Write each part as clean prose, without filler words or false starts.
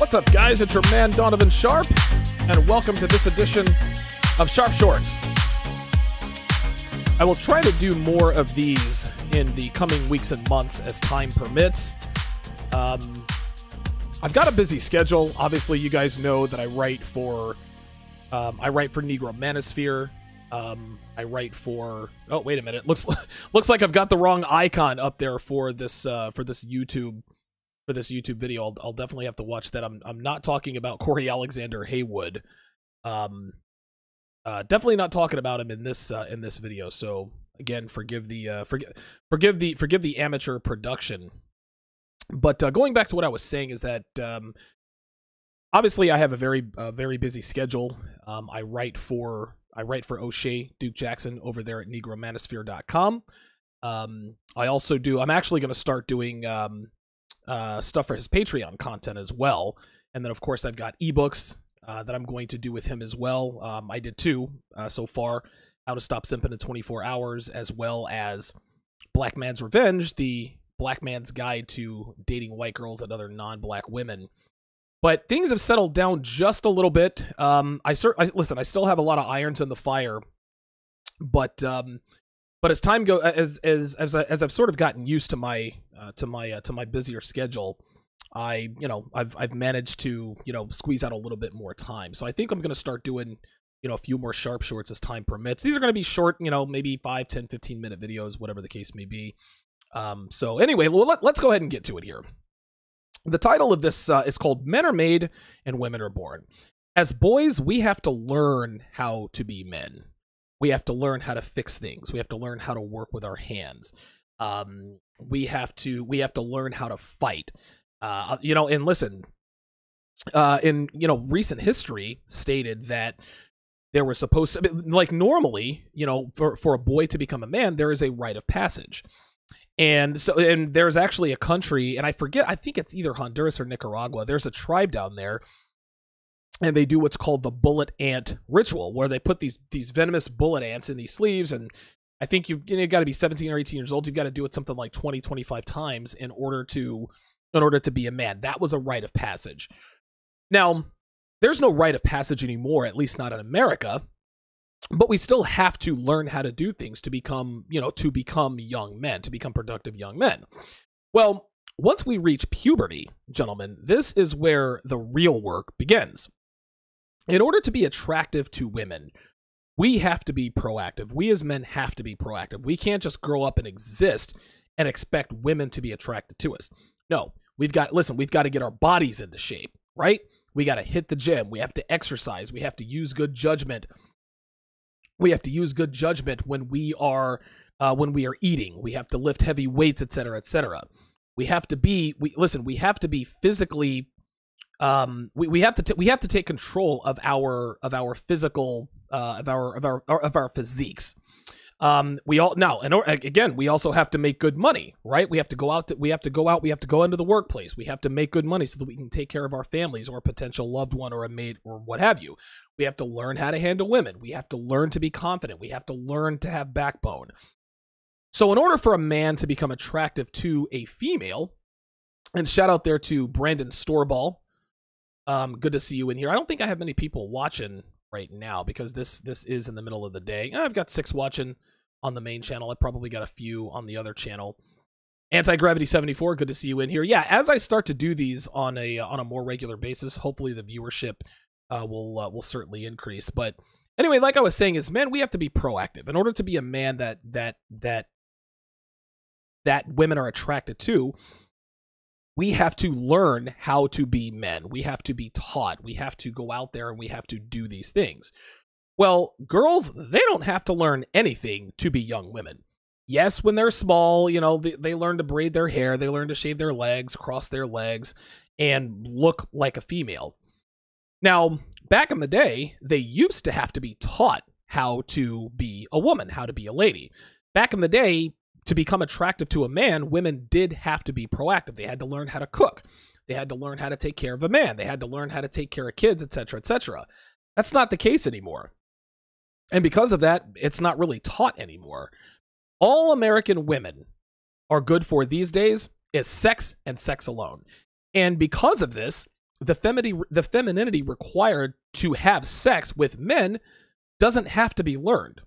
What's up, guys? It's your man, Donovan Sharp, and welcome to this edition of Sharp Shorts. I will try to do more of these in the coming weeks and months as time permits. I've got a busy schedule. Obviously, you guys know that I write for Negro Manosphere. I write for. Oh, wait a minute. Looks like I've got the wrong icon up there for this YouTube video. I'll definitely have to watch that. I'm not talking about Corey Alexander Haywood. Definitely not talking about him in this video. So again, forgive the amateur production. But going back to what I was saying is that obviously I have a very busy schedule. I write for O'Shea Duke Jackson over there at negromanosphere.com. I also do. I'm actually going to start doing stuff for his Patreon content as well. And then of course I've got ebooks that I'm going to do with him as well. I did two so far: How to Stop Simping in 24 Hours, as well as Black Man's Revenge, the Black Man's Guide to Dating White Girls and Other Non-Black Women. But things have settled down just a little bit. Listen, I still have a lot of irons in the fire, but as time goes, as I've sort of gotten used to my busier schedule, I've managed to squeeze out a little bit more time. So I think I'm going to start doing a few more Sharp Shorts as time permits. These are going to be short, maybe 5, 10, 15-minute videos, whatever the case may be. So anyway, let's go ahead and get to it here. The title of this is called Men Are Made and Women Are Born. As boys, we have to learn how to be men. We have to learn how to fix things. We have to learn how to work with our hands. We have to learn how to fight. And listen, in recent history stated that there was supposed to be, like, normally, for a boy to become a man, there is a rite of passage. And there's actually a country, and I think it's either Honduras or Nicaragua. There's a tribe down there, and they do what's called the bullet ant ritual, where they put these venomous bullet ants in these sleeves. And I think you've got to be 17 or 18 years old. You've got to do it something like 20, 25 times in order to be a man. That was a rite of passage. Now, there's no rite of passage anymore, at least not in America. But we still have to learn how to do things to become young men, to become productive young men. Well, once we reach puberty, gentlemen, this is where the real work begins. In order to be attractive to women, we have to be proactive. We as men have to be proactive. We can't just grow up and exist and expect women to be attracted to us. No, we've got to get our bodies into shape, right? We got to hit the gym. We have to exercise. We have to use good judgment. We have to use good judgment when we are eating. We have to lift heavy weights, etc., etc. We have to be physically. We have to take control of our physical of our physiques. We also have to make good money, right? We have to go out. We have to go into the workplace. We have to make good money so that we can take care of our families or a potential loved one or a mate or what have you. We have to learn how to handle women. We have to learn to be confident. We have to learn to have backbone. So in order for a man to become attractive to a female, and shout out there to Brandon Storball. Good to see you in here. I don't think I have many people watching right now because this is in the middle of the day. I've got 6 watching on the main channel. I probably got a few on the other channel. Anti-Gravity 74, good to see you in here. Yeah, as I start to do these on a more regular basis, hopefully the viewership will certainly increase. But anyway, like I was saying, is men, we have to be proactive in order to be a man that women are attracted to. We have to learn how to be men. We have to be taught. We have to go out there and we have to do these things. Well, girls, they don't have to learn anything to be young women. Yes, when they're small, they learn to braid their hair, they learn to shave their legs, cross their legs, and look like a female. Now, back in the day, they used to have to be taught how to be a woman, how to be a lady. Back in the day, to become attractive to a man, women did have to be proactive. They had to learn how to cook. They had to learn how to take care of a man. They had to learn how to take care of kids, etc., etc. That's not the case anymore. And because of that, it's not really taught anymore. All American women are good for these days is sex and sex alone. And because of this, the femininity required to have sex with men doesn't have to be learned.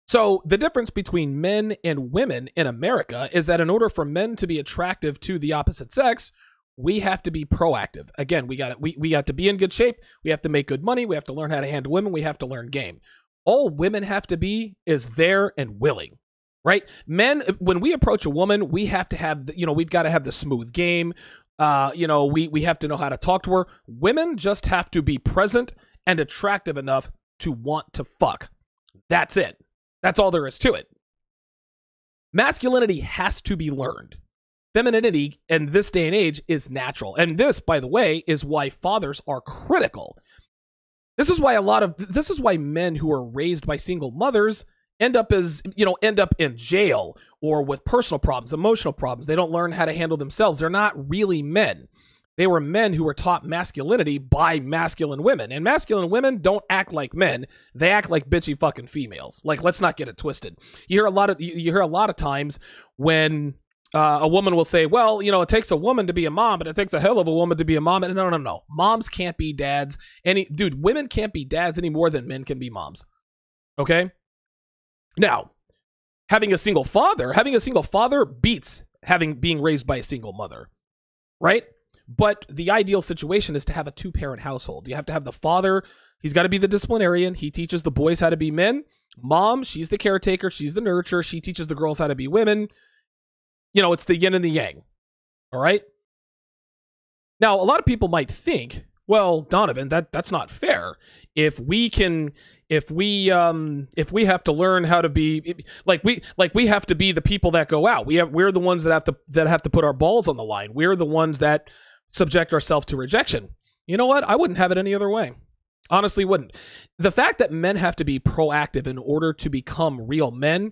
So the difference between men and women in America is that in order for men to be attractive to the opposite sex, we have to be proactive. Again, we have to be in good shape. We have to make good money. We have to learn how to handle women. We have to learn game. All women have to be is there and willing, right? Men, when we approach a woman, we have to have, we've got to have the smooth game. We have to know how to talk to her. Women just have to be present and attractive enough to want to fuck. That's it. That's all there is to it. Masculinity has to be learned. Femininity in this day and age is natural. And this, by the way, is why fathers are critical. This is why men who are raised by single mothers end up in jail or with personal problems, emotional problems. They don't learn how to handle themselves. They're not really men. They were men who were taught masculinity by masculine women. And masculine women don't act like men. They act like bitchy fucking females. Like, let's not get it twisted. You hear a lot of times when a woman will say, well, it takes a woman to be a mom, but it takes a hell of a woman to be a mom. And no. Moms can't be dads. Women can't be dads any more than men can be moms. Okay? Now, having a single father beats being raised by a single mother. Right? But the ideal situation is to have a two-parent household. You have to have the father. He's got to be the disciplinarian. He teaches the boys how to be men. Mom, she's the caretaker. She's the nurturer. She teaches the girls how to be women. It's the yin and the yang. All right? Now, a lot of people might think, well, Donovan, that's not fair. If we have to learn how to be we have to be the people that go out. We're the ones that have to put our balls on the line. We're the ones that subject ourselves to rejection. You know what? I wouldn't have it any other way. Honestly, wouldn't. The fact that men have to be proactive in order to become real men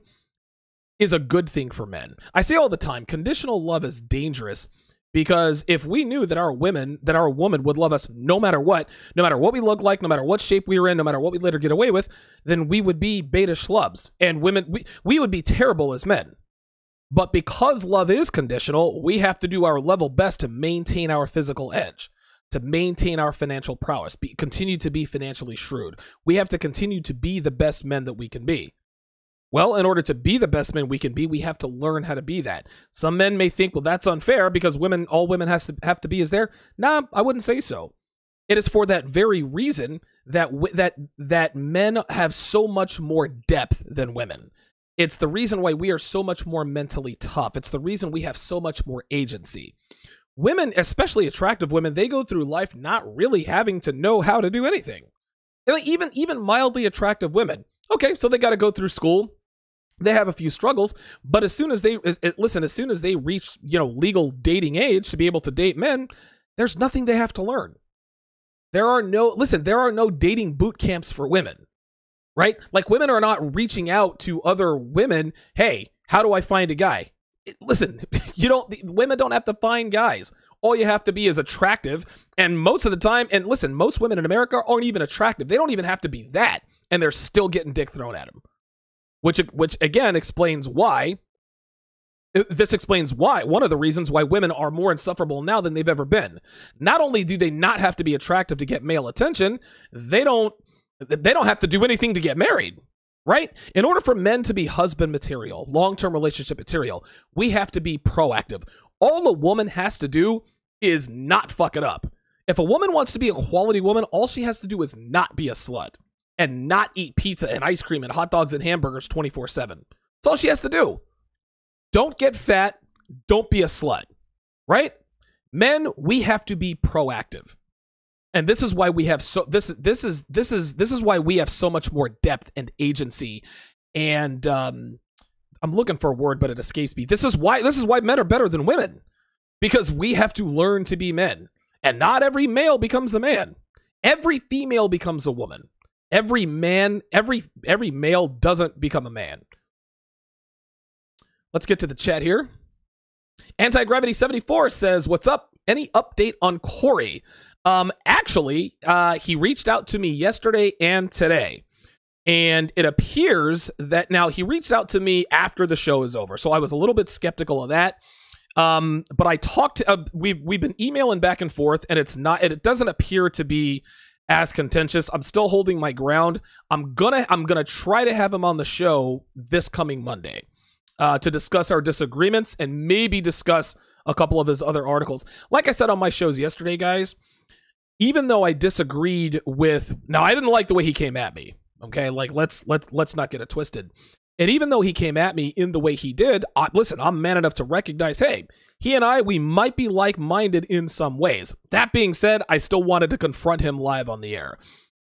is a good thing for men. I say all the time, conditional love is dangerous because if we knew that our woman would love us no matter what we look like, no matter what shape we were in, no matter what we let her get away with, then we would be beta schlubs. And women, we would be terrible as men. But because love is conditional, we have to do our level best to maintain our physical edge, to maintain our financial prowess, continue to be financially shrewd. We have to continue to be the best men that we can be. Well, in order to be the best men we can be, we have to learn how to be that. Some men may think, well, that's unfair because all women have to be is there. Nah, I wouldn't say so. It is for that very reason that men have so much more depth than women. It's the reason why we are so much more mentally tough. It's the reason we have so much more agency. Women, especially attractive women, they go through life not really having to know how to do anything. Even mildly attractive women. Okay, so they got to go through school. They have a few struggles, but as soon as they reach, legal dating age to be able to date men, there's nothing they have to learn. There are no dating boot camps for women. Right? Like, women are not reaching out to other women. Hey, how do I find a guy? Listen, women don't have to find guys. All you have to be is attractive. And most of the time, and listen, most women in America aren't even attractive. They don't even have to be that. And they're still getting dick thrown at them. Which again explains why. This explains why. One of the reasons why women are more insufferable now than they've ever been. Not only do they not have to be attractive to get male attention, they don't have to do anything to get married, right? In order for men to be husband material, long-term relationship material, we have to be proactive. All a woman has to do is not fuck it up. If a woman wants to be a quality woman, all she has to do is not be a slut and not eat pizza and ice cream and hot dogs and hamburgers 24/7. That's all she has to do. Don't get fat. Don't be a slut, right? Men, we have to be proactive. And this is why we have this is why we have so much more depth and agency. And I'm looking for a word, but it escapes me. This is why men are better than women, because we have to learn to be men. And not every male becomes a man. Every female becomes a woman. Every male doesn't become a man. Let's get to the chat here. Anti-Gravity 74 says, "What's up? Any update on Corey?" Actually, he reached out to me yesterday and today, and it appears that now he reached out to me after the show is over. So I was a little bit skeptical of that. But I talked to, we've been emailing back and forth, and it doesn't appear to be as contentious. I'm still holding my ground. I'm gonna try to have him on the show this coming Monday to discuss our disagreements and maybe discuss a couple of his other articles. Like I said on my shows yesterday, guys, even though I disagreed with, now I didn't like the way he came at me. Okay, like let's not get it twisted. And even though he came at me in the way he did, listen, I'm man enough to recognize, hey, he and we might be like-minded in some ways. That being said, I still wanted to confront him live on the air.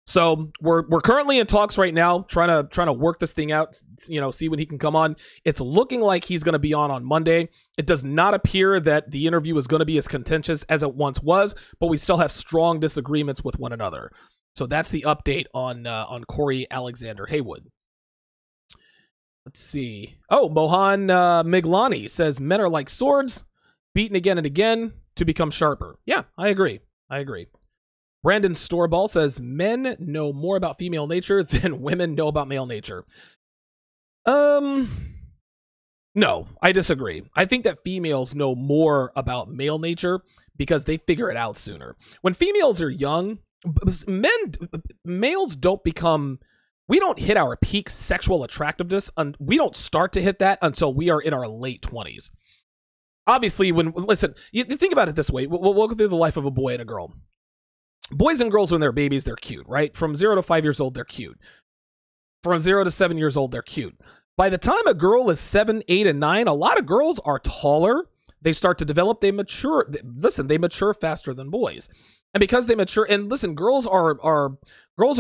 So we're currently in talks right now, trying to work this thing out, see when he can come on. It's looking like he's going to be on Monday. It does not appear that the interview is going to be as contentious as it once was, but we still have strong disagreements with one another. So that's the update on Corey Alexander Haywood. Let's see. Oh, Mohan Miglani says men are like swords, beaten again and again to become sharper. Yeah, I agree. Brandon Storeball says men know more about female nature than women know about male nature. No, I disagree. I think that females know more about male nature because they figure it out sooner. When females are young, males don't become, we don't hit our peak sexual attractiveness, and we don't start to hit that until we are in our late 20s. Obviously, listen, you think about it this way. We'll go through the life of a boy and a girl. Boys and girls, when they're babies, they're cute, right? From 0 to 5 years old, they're cute. From 0 to 7 years old, they're cute. By the time a girl is 7, 8, and 9, a lot of girls are taller. They start to develop, they mature. Listen, they mature faster than boys. And because they mature, and listen, girls are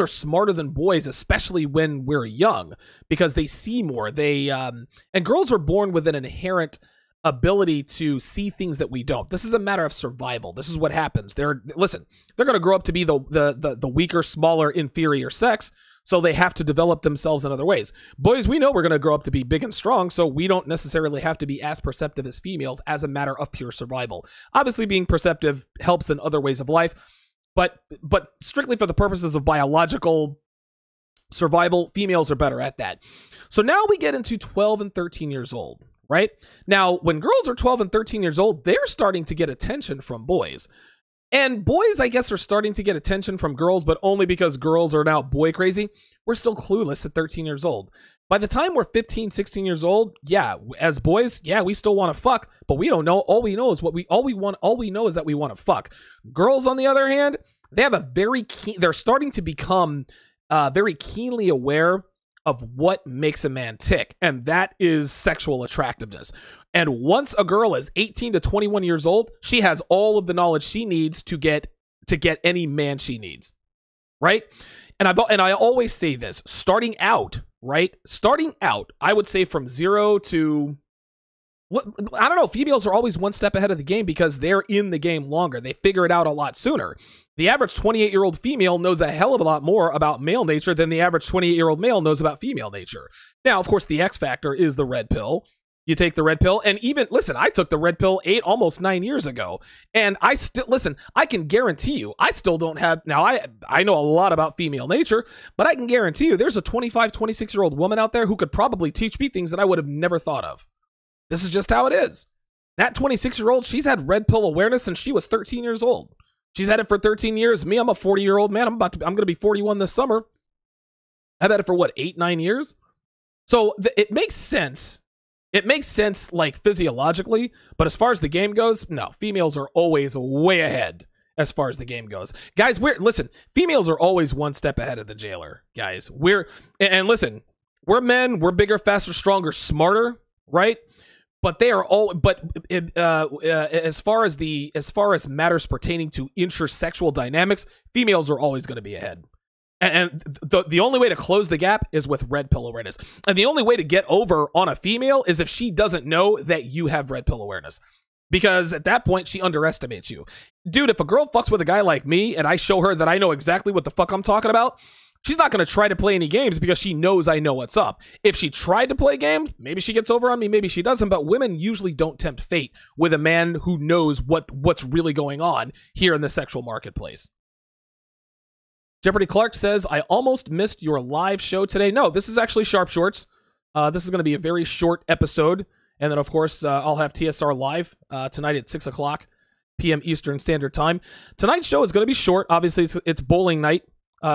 smarter than boys, especially when we're young, because they see more. And girls are born with an inherent ability to see things that we don't. This is a matter of survival. This is what happens. They're going to grow up to be the weaker, smaller, inferior sex, so they have to develop themselves in other ways. Boys, we know we're going to grow up to be big and strong, so we don't necessarily have to be as perceptive as females as a matter of pure survival. Obviously, being perceptive helps in other ways of life, but strictly for the purposes of biological survival, females are better at that. So now we get into 12 and 13 years old. Right? Now, when girls are 12 and 13 years old, they're starting to get attention from boys. And boys, I guess, are starting to get attention from girls, but only because girls are now boy crazy. We're still clueless at 13 years old. By the time we're 15, 16 years old, yeah, as boys, yeah, we still want to fuck, but we don't know. All we know is all we know is that we want to fuck. Girls, on the other hand, they have they're starting to become very keenly aware of what makes a man tick, and that is sexual attractiveness. And once a girl is 18 to 21 years old, she has all of the knowledge she needs to get any man she needs, right? And I always say this, starting out, I would say from 0 to, I don't know, females are always one step ahead of the game because they're in the game longer. They figure it out a lot sooner. The average 28-year-old female knows a hell of a lot more about male nature than the average 28-year-old male knows about female nature. Now, of course, the X factor is the red pill. You take the red pill, and even, listen, I took the red pill almost 9 years ago, and I can guarantee you, I still don't have, now I know a lot about female nature, but I can guarantee you there's a 25, 26-year-old woman out there who could probably teach me things that I would have never thought of. This is just how it is. That 26-year-old, she's had red pill awareness since she was 13 years old. She's had it for 13 years. Me, I'm a 40-year-old man. I'm going to be 41 this summer. I've had it for what, 8, 9 years? So it makes sense. It makes sense, like, physiologically, but as far as the game goes, no, females are always way ahead as far as the game goes. Guys, listen, females are always one step ahead of the jailer, guys. And listen, we're men, we're bigger, faster, stronger, smarter, right? But they are all. But as far as matters pertaining to intersexual dynamics, females are always going to be ahead. And the only way to close the gap is with red pill awareness. And the only way to get over on a female is if she doesn't know that you have red pill awareness. Because at that point, she underestimates you. Dude, if a girl fucks with a guy like me and I show her that I know exactly what the fuck I'm talking about, she's not going to try to play any games because she knows I know what's up. If she tried to play games, maybe she gets over on me, maybe she doesn't, but women usually don't tempt fate with a man who knows what's really going on here in the sexual marketplace. Jeopardy Clark says, I almost missed your live show today. No, this is actually Sharp Shorts. This is going to be a very short episode. And then, of course, I'll have TSR live tonight at 6 o'clock p.m. Eastern Standard Time. Tonight's show is going to be short. Obviously, it's bowling night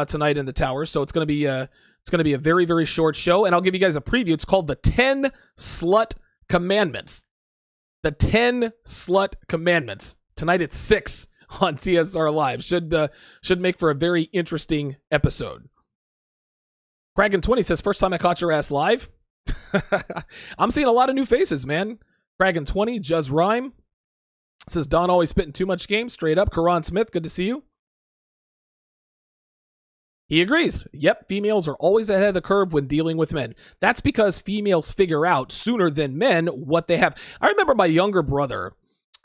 tonight in the Tower, so it's going to be a very, very short show. And I'll give you guys a preview. It's called the 10 Slut Commandments. The 10 Slut Commandments. Tonight at 6 on TSR Live. Should make for a very interesting episode. Kragan20 says, first time I caught your ass live. I'm seeing a lot of new faces, man. Kragan20, Juz Rhyme says, Don always spitting too much game. Straight up. Karan Smith, good to see you. He agrees. Yep, females are always ahead of the curve when dealing with men. That's because females figure out sooner than men what they have. I remember my younger brother,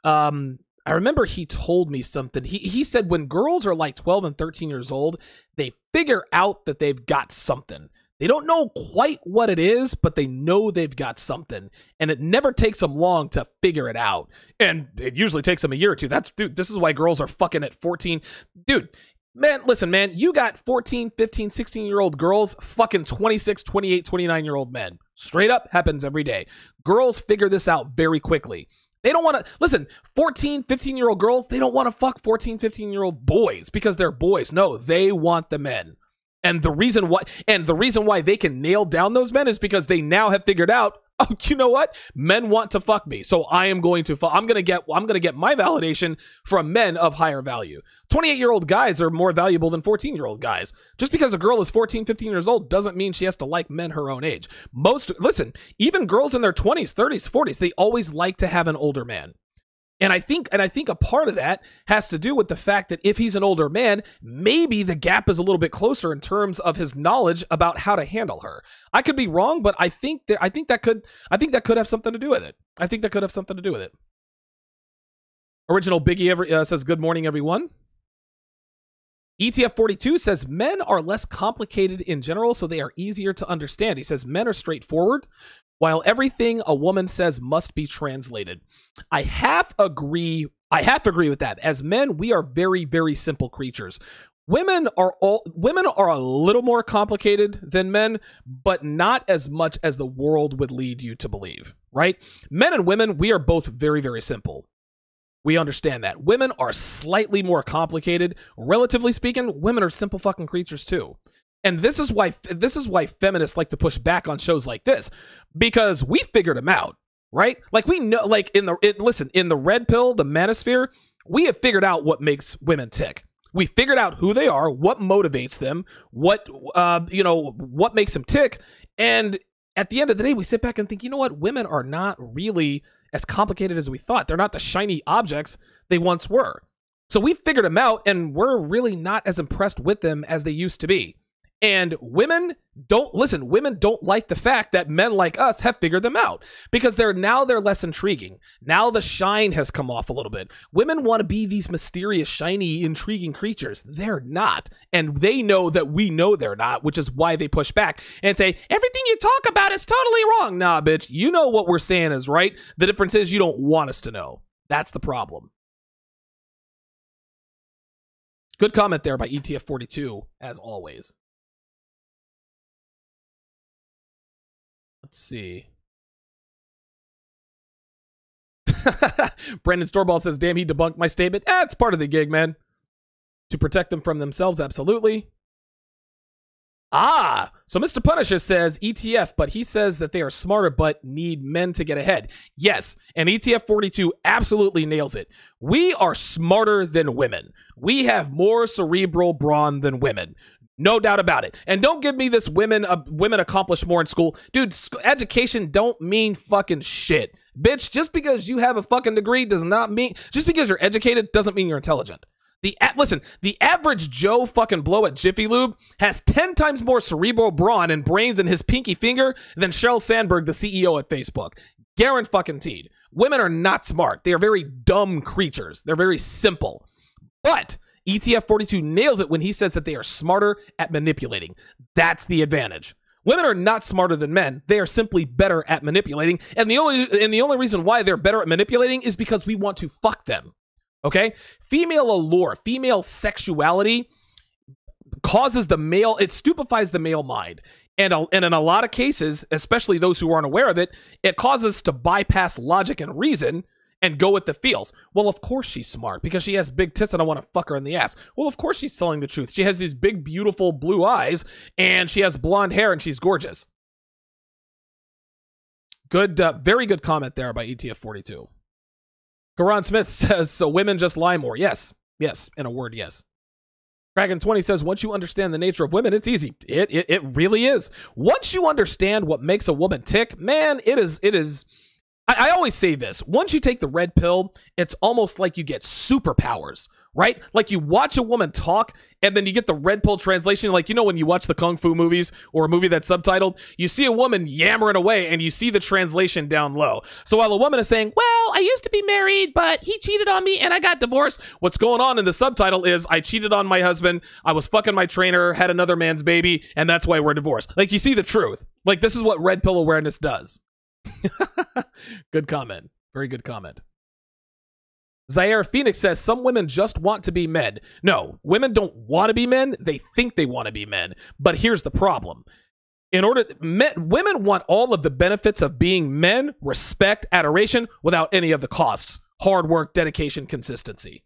I remember he told me something. He said when girls are like 12 and 13 years old, they figure out that they've got something. They don't know quite what it is, but they know they've got something. And it never takes them long to figure it out. And it usually takes them a year or two. Dude, this is why girls are fucking at 14. Dude, man, listen, man, you got 14, 15, 16-year-old girls fucking 26, 28, 29-year-old men. Straight up, happens every day. Girls figure this out very quickly. They don't want to, listen, 14, 15-year-old girls, they don't want to fuck 14, 15-year-old boys because they're boys. No, they want the men. And the reason why they can nail down those men is because they now have figured out, oh, you know what? Men want to fuck me. So I'm going to get my validation from men of higher value. 28-year-old guys are more valuable than 14-year-old guys. Just because a girl is 14, 15 years old doesn't mean she has to like men her own age. Listen, even girls in their 20s, 30s, 40s, they always like to have an older man. And I think a part of that has to do with the fact that if he's an older man, maybe the gap is a little bit closer in terms of his knowledge about how to handle her. I could be wrong, but I think that could have something to do with it. I think that could have something to do with it. Original Biggie says, good morning, everyone. ETF42 says, men are less complicated in general, so they are easier to understand. He says, men are straightforward, while everything a woman says must be translated. I half agree with that. As men, we are very, very simple creatures. Women are a little more complicated than men, but not as much as the world would lead you to believe, right? Men and women, we are both very, very simple. We understand that. Women are slightly more complicated. Relatively speaking, women are simple fucking creatures too. And this is why feminists like to push back on shows like this, because we figured them out, right? Like we know, like in the red pill, the manosphere, we have figured out what makes women tick. We figured out who they are, what motivates them, what makes them tick. And at the end of the day, we sit back and think, you know what? Women are not really as complicated as we thought. They're not the shiny objects they once were. So we figured them out, and we're really not as impressed with them as they used to be. And women don't like the fact that men like us have figured them out, because they're less intriguing. Now the shine has come off a little bit. Women want to be these mysterious, shiny, intriguing creatures. They're not. And they know that we know they're not, which is why they push back and say, everything you talk about is totally wrong. Nah, bitch, you know what we're saying is right. The difference is you don't want us to know. That's the problem. Good comment there by ETF42, as always. Let's see. Brandon Storball says, damn, he debunked my statement. It's part of the gig, man. To protect them from themselves, absolutely. So Mr. Punisher says ETF, but he says that they are smarter but need men to get ahead. Yes, and ETF42 absolutely nails it. We are smarter than women. We have more cerebral brawn than women. No doubt about it. And don't give me this women accomplish more in school. Dude, education don't mean fucking shit. Bitch, just because you have a fucking degree does not mean, just because you're educated doesn't mean you're intelligent. Listen, the average Joe fucking blow at Jiffy Lube has 10 times more cerebral brawn and brains in his pinky finger than Sheryl Sandberg, the CEO at Facebook. Guaranteed. Women are not smart. They are very dumb creatures. They're very simple. But ETF42 nails it when he says that they are smarter at manipulating. That's the advantage. Women are not smarter than men. They are simply better at manipulating. And the only reason why they're better at manipulating is because we want to fuck them. Okay? Female allure, female sexuality causes it stupefies the male mind. And in a lot of cases, especially those who aren't aware of it, it causes us to bypass logic and reason and go with the feels. Well, of course she's smart because she has big tits and I want to fuck her in the ass. Well, of course she's telling the truth. She has these big, beautiful blue eyes and she has blonde hair and she's gorgeous. Good, very good comment there by ETF42. Karan Smith says, so women just lie more. Yes, in a word, yes. Dragon20 says, once you understand the nature of women, it's easy. It really is. Once you understand what makes a woman tick, man, it is. I always say this. Once you take the red pill, it's almost like you get superpowers, right? Like you watch a woman talk and then you get the red pill translation. Like, you know, when you watch the Kung Fu movies or a movie that's subtitled, you see a woman yammering away and you see the translation down low. So while a woman is saying, well, I used to be married, but he cheated on me and I got divorced. What's going on in the subtitle is I cheated on my husband. I was fucking my trainer, had another man's baby, and that's why we're divorced. Like you see the truth. Like this is what red pill awareness does. Good comment. Very good comment. Zaire Phoenix says some women just want to be men. No, women don't want to be men. They think they want to be men. But here's the problem. Women want all of the benefits of being men, respect, adoration, without any of the costs. Hard work, dedication, consistency.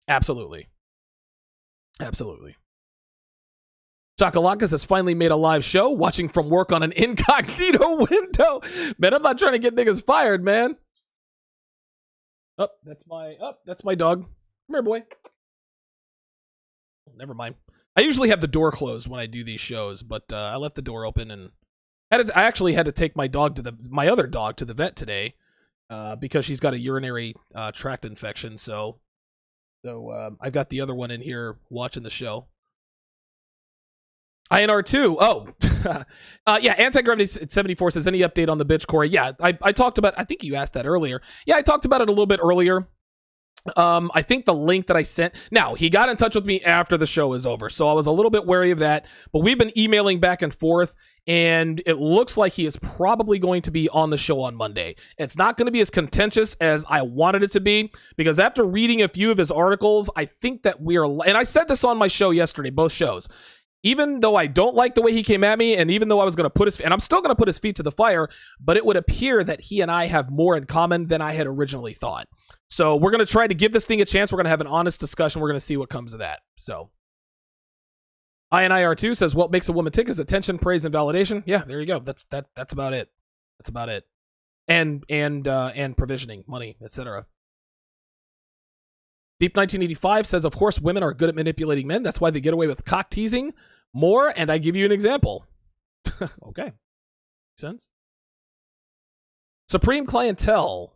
Absolutely. Absolutely. Chakalakis has finally made a live show, watching from work on an incognito window. Man, I'm not trying to get niggas fired, man. Oh, that's my dog. Come here, boy. Oh, never mind. I usually have the door closed when I do these shows, but I left the door open and I actually had to take my dog to my other dog to the vet today because she's got a urinary tract infection. So I've got the other one in here watching the show. INR2. Oh, yeah. Anti-Gravity 74 says, any update on the bitch, Corey? Yeah, I talked about, I think you asked that earlier. Yeah, I talked about it a little bit earlier. I think the link that I sent, now he got in touch with me after the show is over, so I was a little bit wary of that, but we've been emailing back and forth, and it looks like he is probably going to be on the show on Monday. It's not going to be as contentious as I wanted it to be, because after reading a few of his articles, I think that we are, and I said this on my show yesterday, both shows, even though I don't like the way he came at me, and even though I was going to put his, and I'm still going to put his feet to the fire, but it would appear that he and I have more in common than I had originally thought. So we're going to try to give this thing a chance. We're going to have an honest discussion. We're going to see what comes of that. So INIR2 says, what makes a woman tick is attention, praise, and validation. Yeah, there you go. That's about it. That's about it. And provisioning, money, etc. Deep 1985 says, of course, women are good at manipulating men. That's why they get away with cock teasing more. And I give you an example. Okay. Makes sense. Supreme Clientele,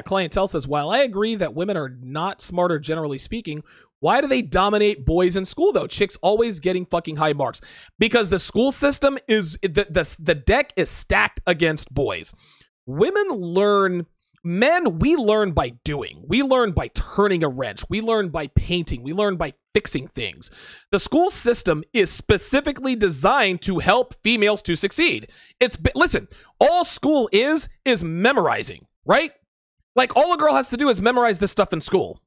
Clientele says, while I agree that women are not smarter generally speaking, why do they dominate boys in school though? Chicks always getting fucking high marks. Because the school system is, the deck is stacked against boys. Women learn... Men, we learn by doing. We learn by turning a wrench. We learn by painting. We learn by fixing things. The school system is specifically designed to help females to succeed. Listen, all school is memorizing, right? Like, all a girl has to do is memorize this stuff in school.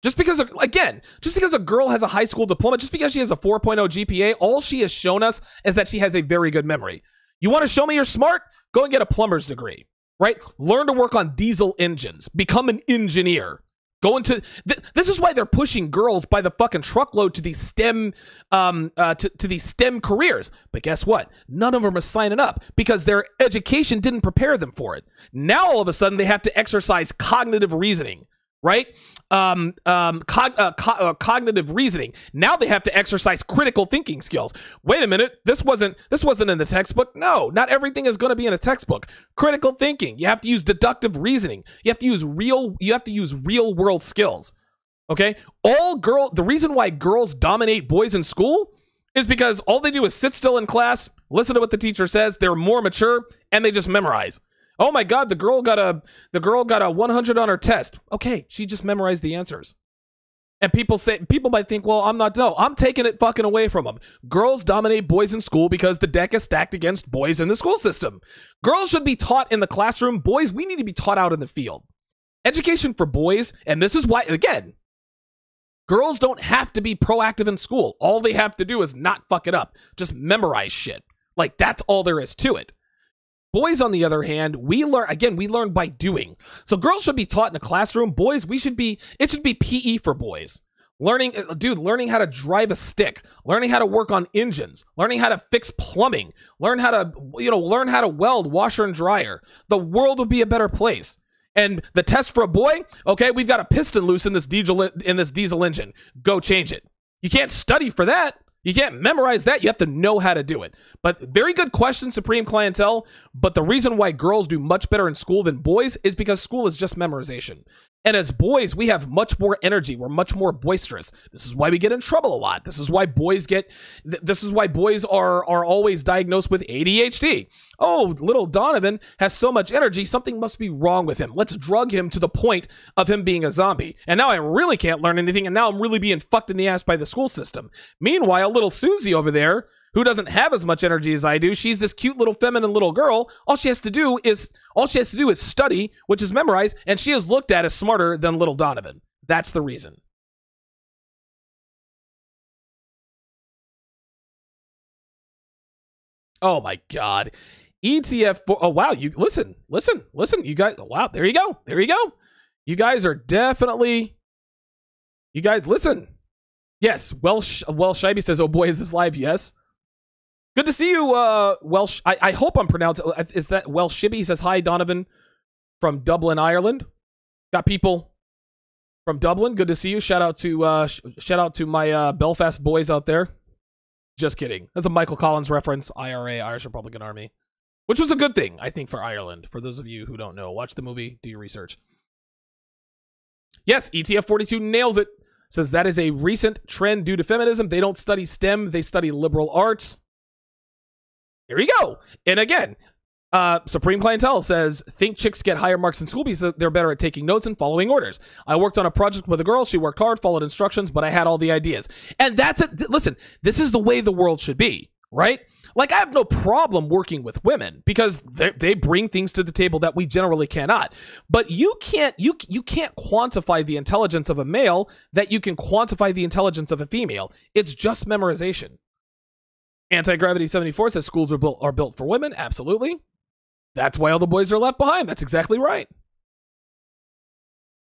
Just because a girl has a high school diploma, just because she has a 4.0 GPA, all she has shown us is that she has a very good memory. You want to show me you're smart? Go and get a plumber's degree. Right? Learn to work on diesel engines. Become an engineer. Go into this is why they're pushing girls by the fucking truckload to these STEM to these STEM careers. But guess what? None of them are signing up because their education didn't prepare them for it. Now all of a sudden they have to exercise cognitive reasoning. Right? Cognitive reasoning. Now they have to exercise critical thinking skills. Wait a minute, this wasn't in the textbook. No, not everything is going to be in a textbook. Critical thinking. You have to use deductive reasoning. You have to use real world skills. Okay? The reason why girls dominate boys in school is because all they do is sit still in class, listen to what the teacher says, they're more mature, and they just memorize. Oh my God, the girl got a 100 on her test. Okay, she just memorized the answers. And people might think, well, I'm taking it fucking away from them. Girls dominate boys in school because the deck is stacked against boys in the school system. Girls should be taught in the classroom. Boys, we need to be taught out in the field. Education for boys, and this is why, again, girls don't have to be proactive in school. All they have to do is not fuck it up. Just memorize shit. Like, that's all there is to it. Boys, on the other hand, we learn by doing. So girls should be taught in a classroom. Boys, it should be PE for boys. Learning how to drive a stick, learning how to work on engines, learning how to fix plumbing, learn how to weld washer and dryer. The world would be a better place. And the test for a boy, okay, we've got a piston loose in this diesel engine. Go change it. You can't study for that. You can't memorize that. You have to know how to do it. But very good question, Supreme Clientele. But the reason why girls do much better in school than boys is because school is just memorization. And as boys, we have much more energy. We're much more boisterous. This is why we get in trouble a lot. This is why boys are always diagnosed with ADHD. Oh, little Donovan has so much energy. Something must be wrong with him. Let's drug him to the point of him being a zombie. And now I really can't learn anything. And now I'm really being fucked in the ass by the school system. Meanwhile, little Susie over there, who doesn't have as much energy as I do, she's this cute little feminine little girl. All she has to do is study, which is memorize, and she is looked at as smarter than little Donovan. That's the reason. Oh my God. ETF. Oh wow. You listen. You guys. Wow. There you go. You guys are definitely. You guys listen. Yes. Welsh Shibey says, "Oh boy, is this live?" Yes. Good to see you, Welsh. I hope I'm pronouncing. Is that Welsh Shibby? He says, "Hi, Donovan, from Dublin, Ireland." Got people from Dublin. Good to see you. Shout out to my Belfast boys out there. Just kidding. That's a Michael Collins reference. IRA, Irish Republican Army, which was a good thing, I think, for Ireland. For those of you who don't know, watch the movie, do your research. Yes, ETF42 nails it. Says that is a recent trend due to feminism. They don't study STEM, they study liberal arts. Here we go. And again, Supreme Clientele says, think chicks get higher marks in school because they're better at taking notes and following orders. I worked on a project with a girl. She worked hard, followed instructions, but I had all the ideas. And that's it. Listen, this is the way the world should be, right? Like, I have no problem working with women because they bring things to the table that we generally cannot. But you can't quantify the intelligence of a male that you can quantify the intelligence of a female. It's just memorization. Anti-Gravity 74 says schools are built for women. Absolutely. That's why all the boys are left behind. That's exactly right.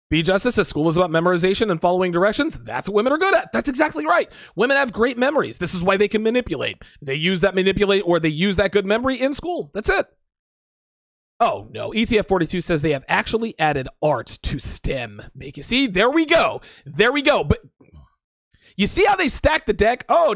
B Justice says school is about memorization and following directions. That's what women are good at. That's exactly right. Women have great memories. This is why they can manipulate. They use that good memory in school. That's it. Oh no, ETF42 says they have actually added art to STEM. Make you see? There we go. But you see how they stack the deck? Oh,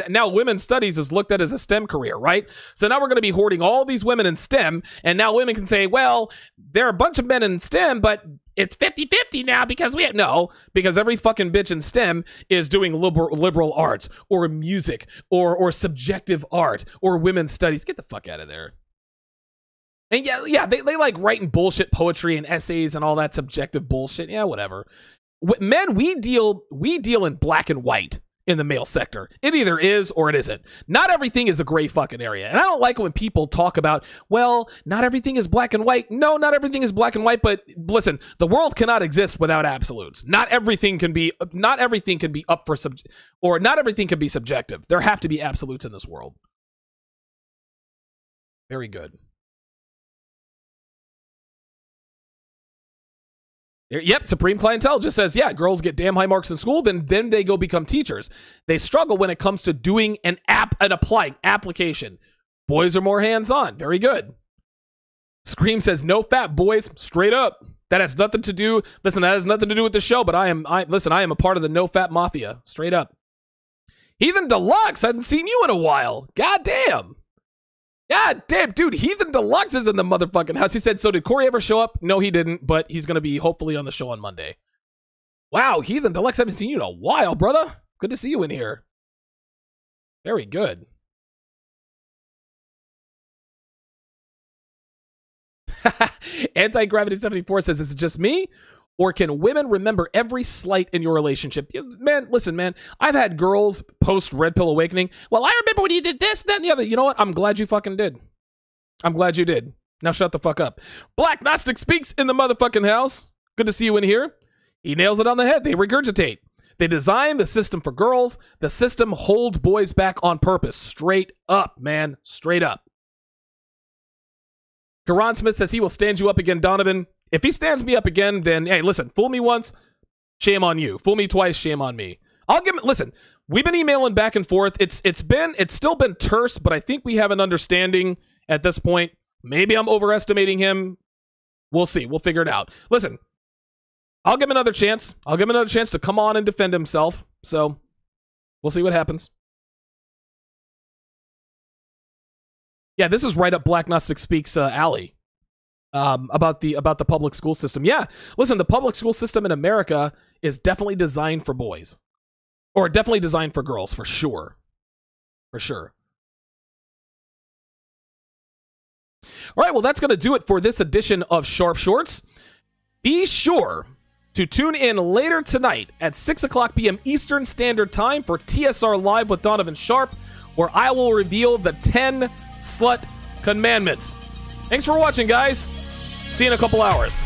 now women's studies is looked at as a STEM career, right? So now we're going to be hoarding all these women in STEM, and now women can say, well, there are a bunch of men in STEM, but it's 50-50 now because because every fucking bitch in STEM is doing liberal arts or music or subjective art or women's studies. Get the fuck out of there. And yeah, they like writing bullshit poetry and essays and all that subjective bullshit. Yeah, whatever. Men, we deal in black and white in the male sector. It either is or it isn't. Not everything is a gray fucking area. And I don't like it when people talk about, well, not everything is black and white. No, not everything is black and white, but listen, the world cannot exist without absolutes. Not everything can be up for not everything can be subjective. There have to be absolutes in this world. Very good. Yep, Supreme Clientele just says, yeah, girls get damn high marks in school, then they go become teachers. They struggle when it comes to doing an applying application. Boys are more hands-on. Very good. Scream says, no fat boys, straight up. That has nothing to do, listen, that has nothing to do with the show, but I am a part of the no fat mafia, straight up. Heathen Deluxe, I haven't seen you in a while. God damn. God damn, dude, Heathen Deluxe is in the motherfucking house. He said, so did Corey ever show up? No, he didn't, but he's going to be hopefully on the show on Monday. Wow, Heathen Deluxe, I haven't seen you in a while, brother. Good to see you in here. Very good. Anti-Gravity 74 says, is it just me? Or can women remember every slight in your relationship? Man, listen, man. I've had girls post Red Pill Awakening. Well, I remember when you did this, that, and the other. You know what? I'm glad you fucking did. I'm glad you did. Now shut the fuck up. Black Gnostic Speaks in the motherfucking house. Good to see you in here. He nails it on the head. They regurgitate. They designed the system for girls. The system holds boys back on purpose. Straight up, man. Straight up. Karan Smith says he will stand you up again, Donovan. If he stands me up again, then, hey, listen, fool me once, shame on you. Fool me twice, shame on me. I'll give him, listen, we've been emailing back and forth. It's still been terse, but I think we have an understanding at this point. Maybe I'm overestimating him. We'll see. We'll figure it out. Listen, I'll give him another chance. I'll give him another chance to come on and defend himself. So we'll see what happens. Yeah, this is right up Black Gnostic Speaks alley. About the public school system. Yeah, listen, the public school system in America is definitely designed for boys. Or definitely designed for girls, for sure. For sure. All right, well, that's going to do it for this edition of Sharp Shorts. Be sure to tune in later tonight at 6 o'clock p.m. Eastern Standard Time for TSR Live with Donovan Sharp, where I will reveal the 10 Slut Commandments. Thanks for watching, guys. See you in a couple hours.